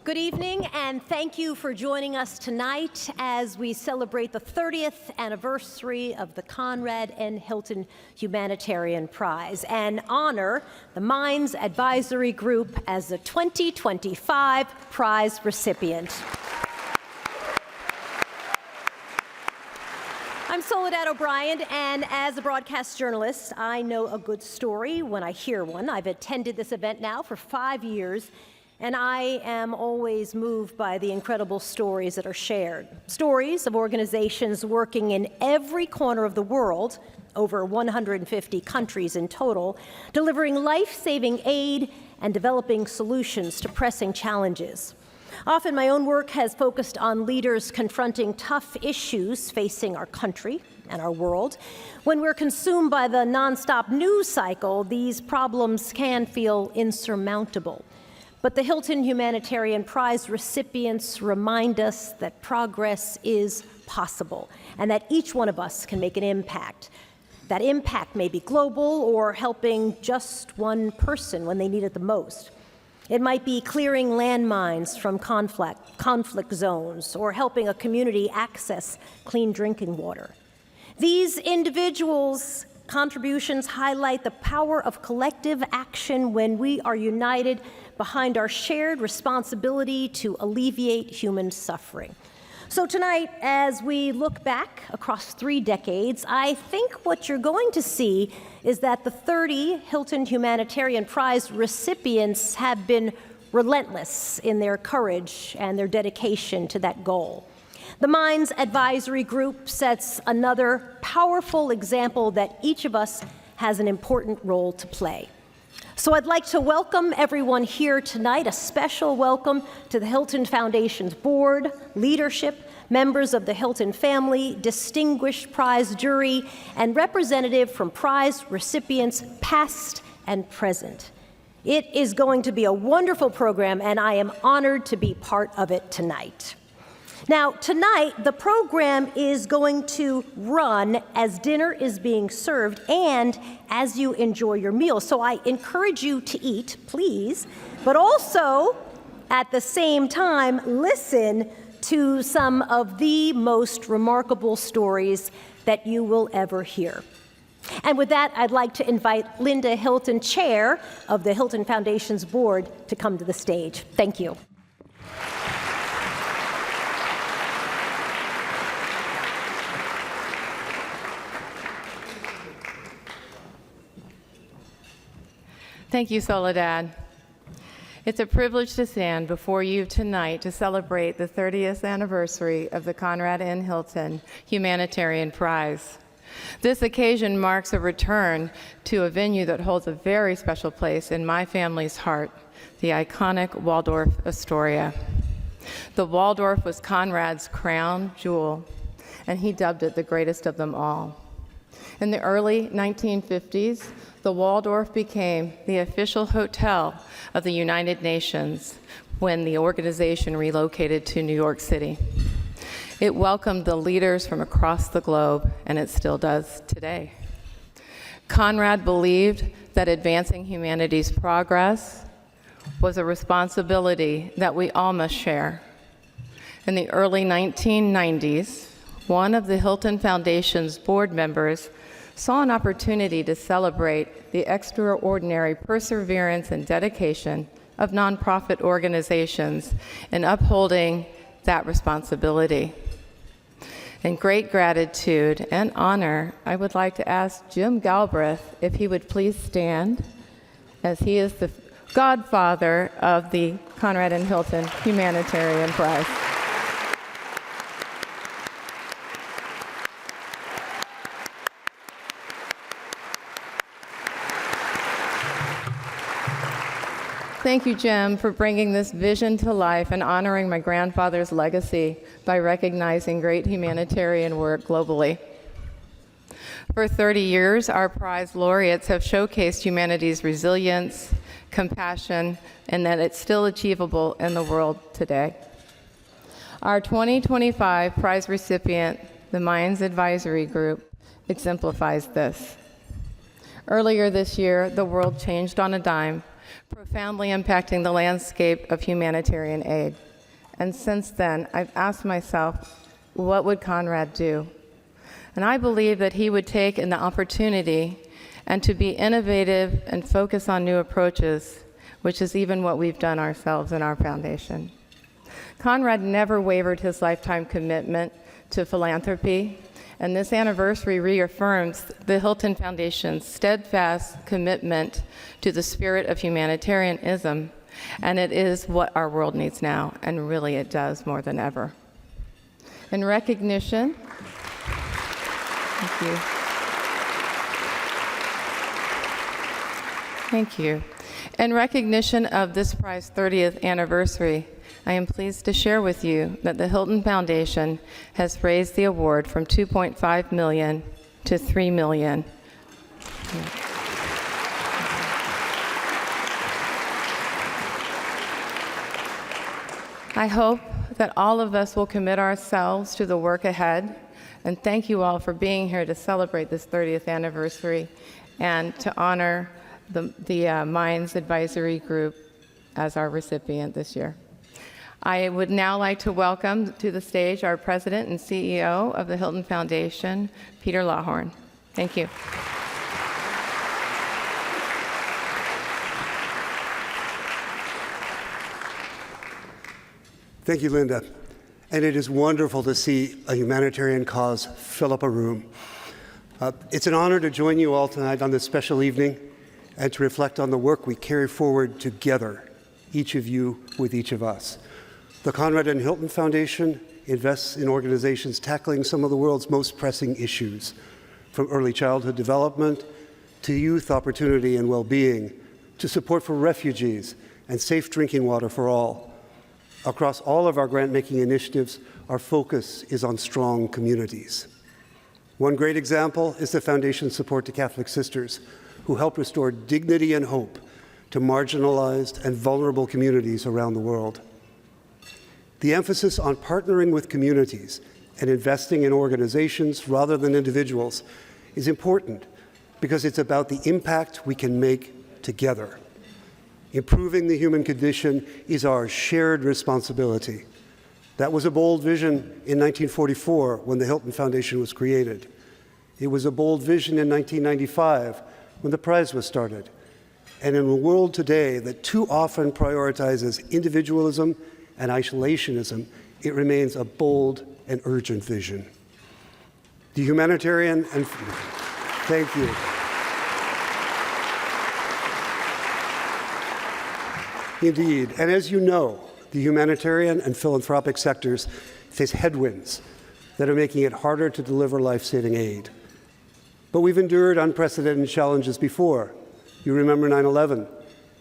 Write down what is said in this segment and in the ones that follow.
Good evening, and thank you for joining us tonight as we celebrate the 30th anniversary of the Conrad and Hilton Humanitarian Prize and honor the Minds Advisory Group as the 2025 prize recipient. I'm Soledad O'Brien, and as a broadcast journalist, I know a good story when I hear one. I've attended this event now for 5 years, and I am always moved by the incredible stories that are shared. Stories of organizations working in every corner of the world, over 150 countries in total, delivering life-saving aid and developing solutions to pressing challenges. Often my own work has focused on leaders confronting tough issues facing our country and our world. When we're consumed by the nonstop news cycle, these problems can feel insurmountable. But the Hilton Humanitarian Prize recipients remind us that progress is possible and that each one of us can make an impact. That impact may be global or helping just one person when they need it the most. It might be clearing landmines from conflict zones or helping a community access clean drinking water. These individuals' contributions highlight the power of collective action when we are united behind our shared responsibility to alleviate human suffering. So tonight, as we look back across 3 decades, I think what you're going to see is that the 30 Hilton Humanitarian Prize recipients have been relentless in their courage and their dedication to that goal. The Minds Advisory Group sets another powerful example that each of us has an important role to play. So I'd like to welcome everyone here tonight, a special welcome to the Hilton Foundation's board, leadership, members of the Hilton family, distinguished prize jury, and representative from prize recipients past and present. It is going to be a wonderful program, and I am honored to be part of it tonight. Now, tonight, the program is going to run as dinner is being served and as you enjoy your meal. So I encourage you to eat, please, but also, at the same time, listen to some of the most remarkable stories that you will ever hear. And with that, I'd like to invite Linda Hilton, chair of the Hilton Foundation's board, to come to the stage. Thank you. Thank you, Soledad. It's a privilege to stand before you tonight to celebrate the 30th anniversary of the Conrad and Hilton Humanitarian Prize. This occasion marks a return to a venue that holds a very special place in my family's heart, the iconic Waldorf Astoria. The Waldorf was Conrad's crown jewel, and he dubbed it the greatest of them all. In the early 1950s, the Waldorf became the official hotel of the United Nations when the organization relocated to New York City. It welcomed the leaders from across the globe, and it still does today. Conrad believed that advancing humanity's progress was a responsibility that we all must share. In the early 1990s, one of the Hilton Foundation's board members saw an opportunity to celebrate the extraordinary perseverance and dedication of nonprofit organizations in upholding that responsibility. In great gratitude and honor, I would like to ask Jim Galbraith if he would please stand, as he is the godfather of the Conrad and Hilton Humanitarian Prize. Thank you, Jim, for bringing this vision to life and honoring my grandfather's legacy by recognizing great humanitarian work globally. For 30 years, our prize laureates have showcased humanity's resilience, compassion, and that it's still achievable in the world today. Our 2025 prize recipient, the Minds Advisory Group, exemplifies this. Earlier this year, the world changed on a dime profoundly impacting the landscape of humanitarian aid. And since then, I've asked myself, what would Conrad do? And I believe that he would take an opportunity and to be innovative and focus on new approaches, which is even what we've done ourselves in our foundation. Conrad never wavered his lifetime commitment to philanthropy, and this anniversary reaffirms the Hilton Foundation's steadfast commitment to the spirit of humanitarianism, and it is what our world needs now, and really it does more than ever. In recognition, thank you. Thank you. In recognition of this prize's 30th anniversary, I am pleased to share with you that the Hilton Foundation has raised the award from $2.5 million to $3 million. I hope that all of us will commit ourselves to the work ahead, and thank you all for being here to celebrate this 30th anniversary and to honor the Minds Advisory Group as our recipient this year. I would now like to welcome to the stage our President and CEO of the Hilton Foundation, Peter Laugharn. Thank you. Thank you, Linda. And it is wonderful to see a humanitarian cause fill up a room. It's an honor to join you all tonight on this special evening and to reflect on the work we carry forward together, each of you with each of us. The Conrad and Hilton Foundation invests in organizations tackling some of the world's most pressing issues, from early childhood development to youth opportunity and well-being, to support for refugees and safe drinking water for all. Across all of our grant-making initiatives, our focus is on strong communities. One great example is the Foundation's support to Catholic sisters, who help restore dignity and hope to marginalized and vulnerable communities around the world. The emphasis on partnering with communities and investing in organizations rather than individuals is important because it's about the impact we can make together. Improving the human condition is our shared responsibility. That was a bold vision in 1944 when the Hilton Foundation was created. It was a bold vision in 1995 when the prize was started. And in a world today that too often prioritizes individualism and isolationism, it remains a bold and urgent vision. The Humanitarian and thank you. Indeed, and as you know, the humanitarian and philanthropic sectors face headwinds that are making it harder to deliver life-saving aid. But we've endured unprecedented challenges before. You remember 9/11,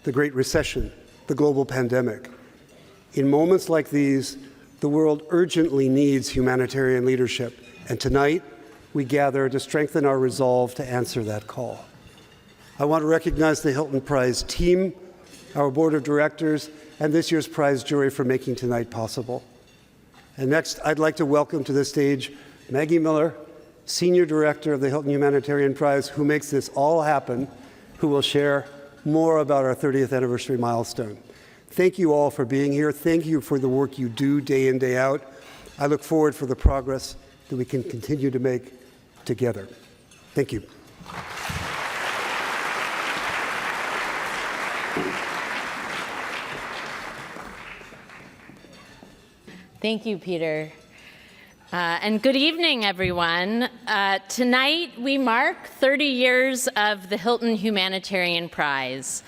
the Great Recession, the global pandemic. In moments like these, the world urgently needs humanitarian leadership, and tonight we gather to strengthen our resolve to answer that call. I want to recognize the Hilton Prize team, our board of directors, and this year's prize jury for making tonight possible. And next, I'd like to welcome to the stage Maggie Miller, Senior Director of the Hilton Humanitarian Prize, who makes this all happen, who will share more about our 30th anniversary milestone. Thank you all for being here. Thank you for the work you do day in, day out. I look forward for the progress that we can continue to make together. Thank you. Thank you, Peter. And good evening, everyone. Tonight, we mark 30 years of the Hilton Humanitarian Prize.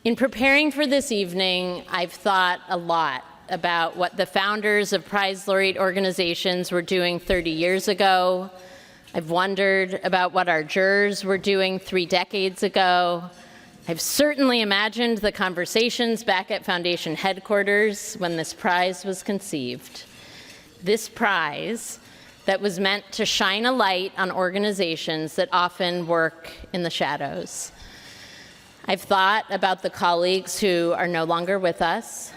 In preparing for this evening, I've thought a lot about what the founders of prize laureate organizations were doing 30 years ago. I've wondered about what our jurors were doing 3 decades ago. I've certainly imagined the conversations back at Foundation headquarters when this prize was conceived. This prize that was meant to shine a light on organizations that often work in the shadows. I've thought about the colleagues who are no longer with us,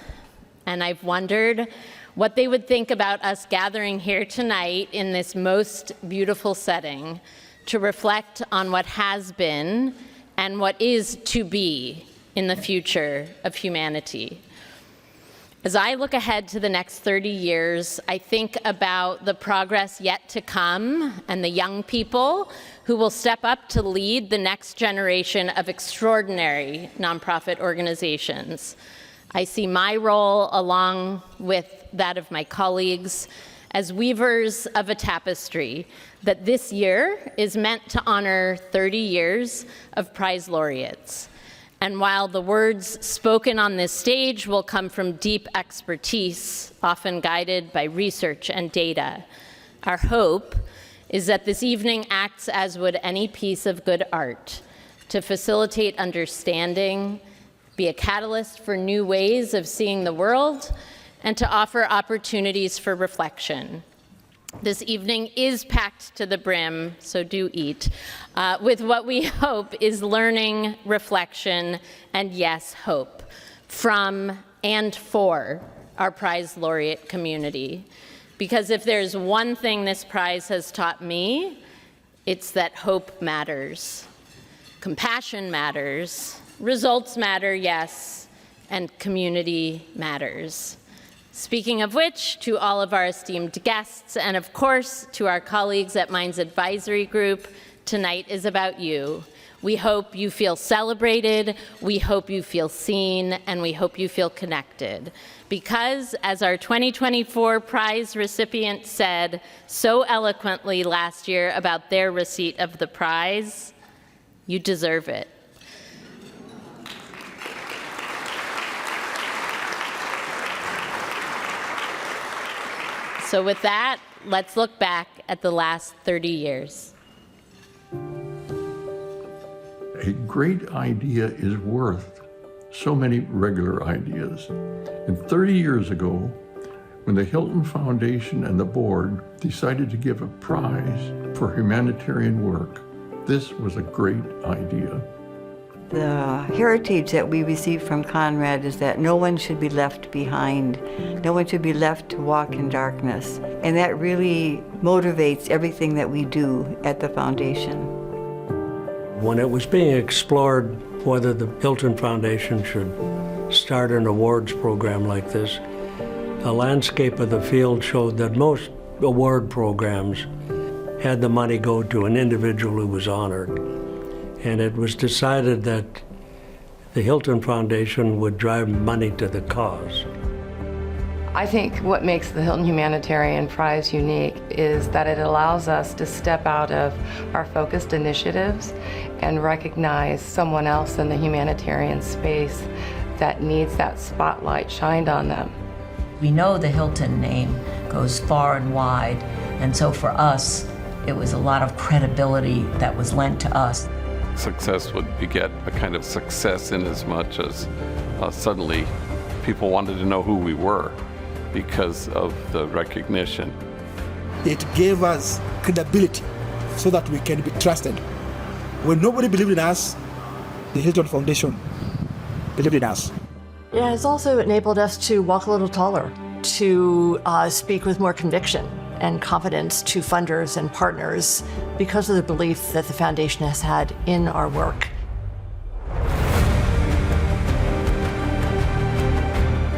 and I've wondered what they would think about us gathering here tonight in this most beautiful setting to reflect on what has been and what is to be in the future of humanity. As I look ahead to the next 30 years, I think about the progress yet to come and the young people who will step up to lead the next generation of extraordinary nonprofit organizations. I see my role, along with that of my colleagues, as weavers of a tapestry that this year is meant to honor 30 years of prize laureates. And while the words spoken on this stage will come from deep expertise, often guided by research and data, our hope is that this evening acts as would any piece of good art, to facilitate understanding, be a catalyst for new ways of seeing the world, and to offer opportunities for reflection. This evening is packed to the brim, so do eat, with what we hope is learning, reflection, and yes, hope from and for our prize laureate community. Because if there's one thing this prize has taught me, it's that hope matters, compassion matters, results matter, yes, and community matters. Speaking of which, to all of our esteemed guests, and of course, to our colleagues at Minds Advisory Group, tonight is about you. We hope you feel celebrated, we hope you feel seen, and we hope you feel connected. Because, as our 2024 prize recipient said so eloquently last year about their receipt of the prize, you deserve it. So with that, let's look back at the last 30 years. A great idea is worth so many regular ideas. And 30 years ago, when the Hilton Foundation and the board decided to give a prize for humanitarian work, this was a great idea. The heritage that we received from Conrad is that no one should be left behind. No one should be left to walk in darkness. And that really motivates everything that we do at the foundation. When it was being explored whether the Hilton Foundation should start an awards program like this, a landscape of the field showed that most award programs had the money go to an individual who was honored. And it was decided that the Hilton Foundation would drive money to the cause. I think what makes the Hilton Humanitarian Prize unique is that it allows us to step out of our focused initiatives and recognize someone else in the humanitarian space that needs that spotlight shined on them. We know the Hilton name goes far and wide, and so for us, it was a lot of credibility that was lent to us. Success would beget a kind of success in as much as suddenly people wanted to know who we were because of the recognition. It gave us credibility so that we can be trusted. When nobody believed in us, the Hilton Foundation believed in us. Yeah, it's also enabled us to walk a little taller, to speak with more conviction and confidence to funders and partners because of the belief that the foundation has had in our work.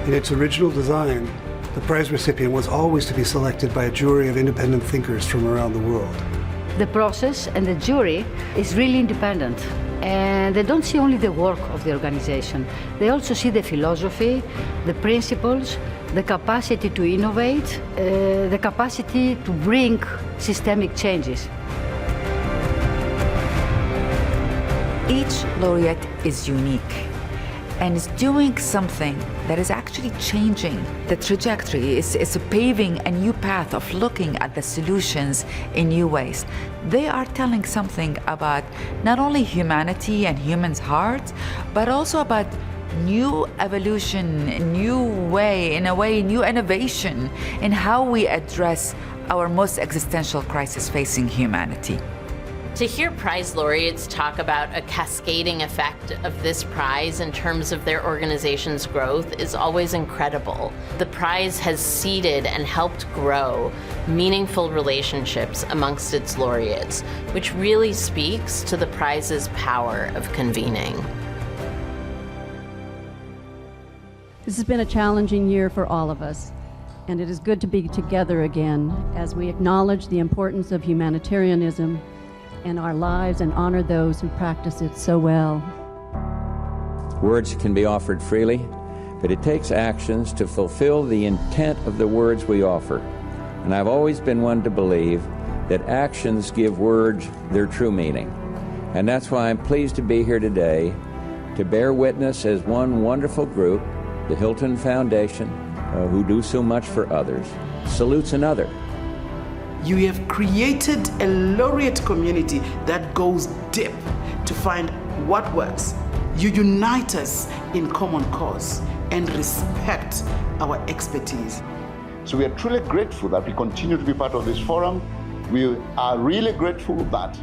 In its original design, the prize recipient was always to be selected by a jury of independent thinkers from around the world. The process and the jury is really independent, and they don't see only the work of the organization. They also see the philosophy, the principles, the capacity to innovate, the capacity to bring systemic changes. Each laureate is unique and is doing something that is actually changing the trajectory. It's paving a new path of looking at the solutions in new ways. They are telling something about not only humanity and humans' hearts, but also about new evolution, new innovation in how we address our most existential crisis facing humanity. To hear prize laureates talk about a cascading effect of this prize in terms of their organization's growth is always incredible. The prize has seeded and helped grow meaningful relationships amongst its laureates, which really speaks to the prize's power of convening. This has been a challenging year for all of us, and it is good to be together again as we acknowledge the importance of humanitarianism in our lives and honor those who practice it so well. Words can be offered freely, but it takes actions to fulfill the intent of the words we offer. And I've always been one to believe that actions give words their true meaning. And that's why I'm pleased to be here today to bear witness as one wonderful group, the Hilton Foundation, who do so much for others, salutes another. You have created a laureate community that goes deep to find what works. You unite us in common cause and respect our expertise. So we are truly grateful that we continue to be part of this forum. We are really grateful that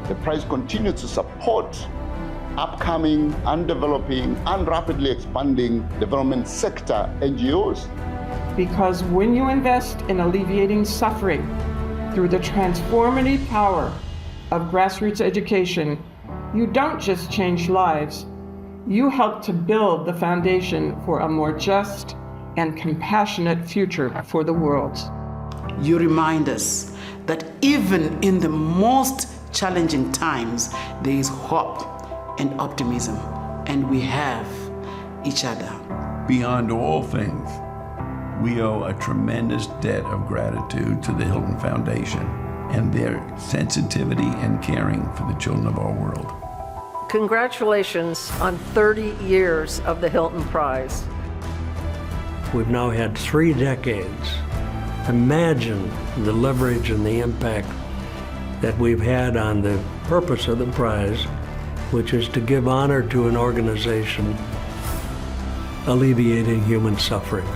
the prize continues to support upcoming and developing and rapidly expanding development sector NGOs. Because when you invest in alleviating suffering through the transformative power of grassroots education, you don't just change lives, you help to build the foundation for a more just and compassionate future for the world. You remind us that even in the most challenging times, there is hope and optimism, and we have each other. Beyond all things, we owe a tremendous debt of gratitude to the Hilton Foundation and their sensitivity and caring for the children of our world. Congratulations on 30 years of the Hilton Prize. We've now had 3 decades. Imagine the leverage and the impact that we've had on the purpose of the prize, which is to give honor to an organization alleviating human suffering.